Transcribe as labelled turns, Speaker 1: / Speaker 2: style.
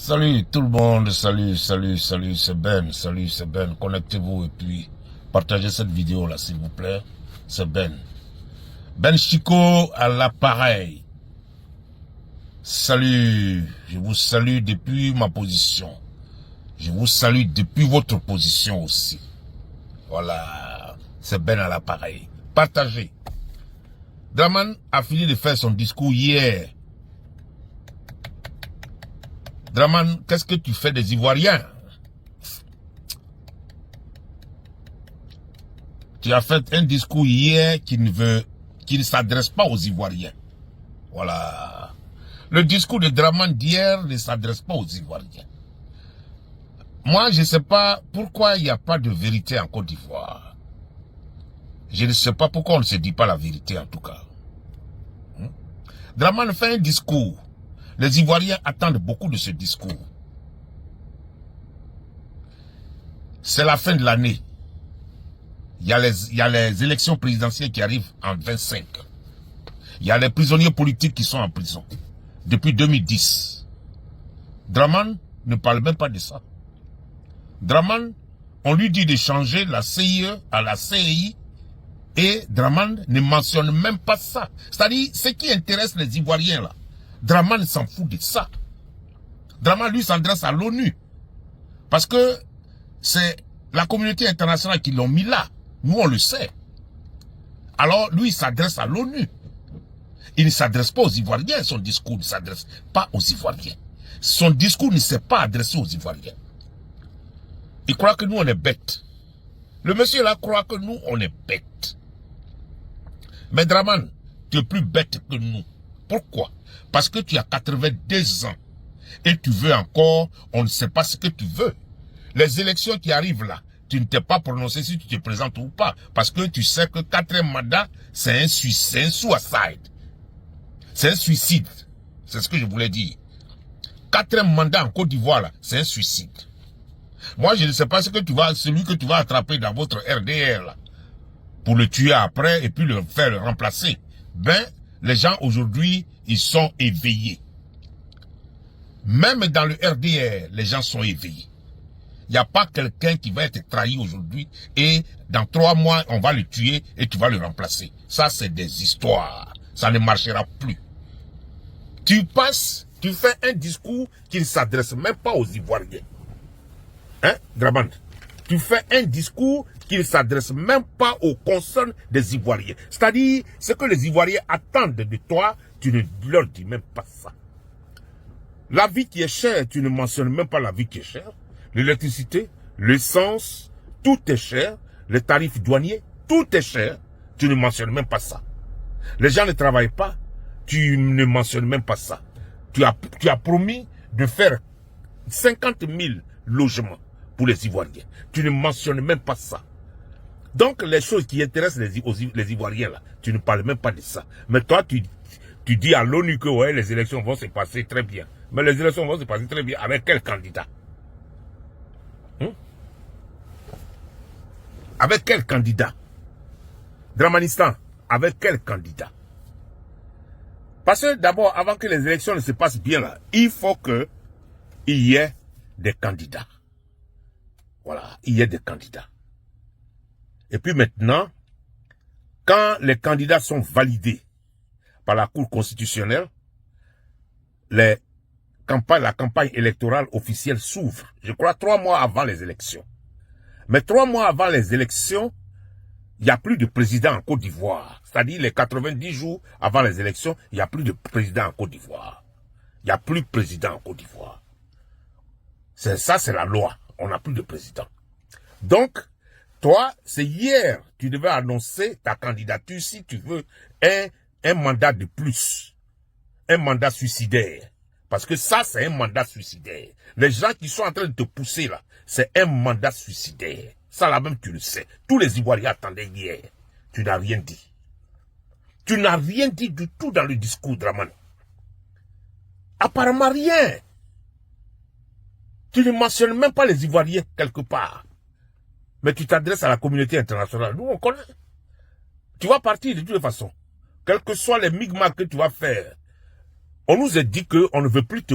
Speaker 1: Salut tout le monde, salut, c'est Ben, c'est Ben, connectez-vous et puis partagez cette vidéo là s'il vous plaît, c'est Ben. Ben Chico à l'appareil. Salut, je vous salue depuis ma position. Je vous salue depuis votre position aussi. Voilà, c'est Ben à l'appareil. Partagez. Draman a fini de faire son discours hier. Draman, qu'est-ce que tu fais des Ivoiriens? Tu as fait un discours hier qui ne s'adresse pas aux Ivoiriens. Voilà. Le discours de Draman d'hier ne s'adresse pas aux Ivoiriens. Moi, je ne sais pas pourquoi il n'y a pas de vérité en Côte d'Ivoire. Je ne sais pas pourquoi on ne se dit pas la vérité en tout cas. Draman fait un discours. Les Ivoiriens attendent beaucoup de ce discours. C'est la fin de l'année. Il y a les élections présidentielles qui arrivent en 25. Il y a les prisonniers politiques qui sont en prison depuis 2010. Draman ne parle même pas de ça. Draman, on lui dit de changer la CIE à la CEI et Draman ne mentionne même pas ça. C'est-à-dire, ce qui intéresse les Ivoiriens là, Draman s'en fout de ça. Draman, lui, s'adresse à l'ONU. Parce que c'est la communauté internationale qui l'ont mis là. Nous, on le sait. Alors, lui, il s'adresse à l'ONU. Il ne s'adresse pas aux Ivoiriens. Son discours ne s'adresse pas aux Ivoiriens. Son discours ne s'est pas adressé aux Ivoiriens. Il croit que nous, on est bêtes. Le monsieur là croit que nous, on est bêtes. Mais Draman, tu es plus bête que nous. Pourquoi? Parce que tu as 82 ans. Et tu veux encore, on ne sait pas ce que tu veux. Les élections qui arrivent là, tu ne t'es pas prononcé si tu te présentes ou pas. Parce que tu sais que 4e mandat, c'est un suicide. C'est un suicide. C'est ce que je voulais dire. 4e mandat en Côte d'Ivoire là, c'est un suicide. Moi, je ne sais pas celui que tu vas attraper dans votre RDR là, pour le tuer après et puis le faire remplacer. Ben, les gens aujourd'hui, ils sont éveillés. Même dans le RDR, les gens sont éveillés. Il n'y a pas quelqu'un qui va être trahi aujourd'hui et dans 3 mois, on va le tuer et tu vas le remplacer. Ça, c'est des histoires. Ça ne marchera plus. Tu fais un discours qui ne s'adresse même pas aux Ivoiriens. Hein, Draman? Tu fais un discours qui ne s'adresse même pas aux concerns des Ivoiriens. C'est-à-dire, ce que les Ivoiriens attendent de toi, tu ne leur dis même pas ça. La vie qui est chère, tu ne mentionnes même pas la vie qui est chère. L'électricité, l'essence, tout est cher. Les tarifs douaniers, tout est cher. Tu ne mentionnes même pas ça. Les gens ne travaillent pas, tu ne mentionnes même pas ça. Tu as promis de faire 50 000 logements pour les Ivoiriens. Tu ne mentionnes même pas ça. Donc, les choses qui intéressent les Ivoiriens, là, tu ne parles même pas de ça. Mais toi, tu dis à l'ONU que ouais, les élections vont se passer très bien. Mais les élections vont se passer très bien avec quel candidat? Avec quel candidat? Dramanistan, avec quel candidat? Parce que d'abord, avant que les élections ne se passent bien là, il faut qu'il y ait des candidats. Voilà, il y ait des candidats. Et puis maintenant, quand les candidats sont validés par la Cour constitutionnelle, la campagne électorale officielle s'ouvre. Je crois 3 mois avant les élections. Mais 3 mois avant les élections, il n'y a plus de président en Côte d'Ivoire. C'est-à-dire les 90 jours avant les élections, il n'y a plus de président en Côte d'Ivoire. Il n'y a plus de président en Côte d'Ivoire. Ça, c'est la loi. On n'a plus de président. Donc, toi, c'est hier, tu devais annoncer ta candidature si tu veux un mandat de plus. Un mandat suicidaire. Parce que ça, c'est un mandat suicidaire. Les gens qui sont en train de te pousser là, c'est un mandat suicidaire. Ça là même, tu le sais. Tous les Ivoiriens attendaient hier. Tu n'as rien dit. Tu n'as rien dit du tout dans le discours, Draman. Apparemment rien. Tu ne mentionnes même pas les Ivoiriens quelque part. Mais tu t'adresses à la communauté internationale. Nous, on connaît. Tu vas partir de toutes les façons. Quels que soient les migmas que tu vas faire. On nous a dit qu'on ne veut plus te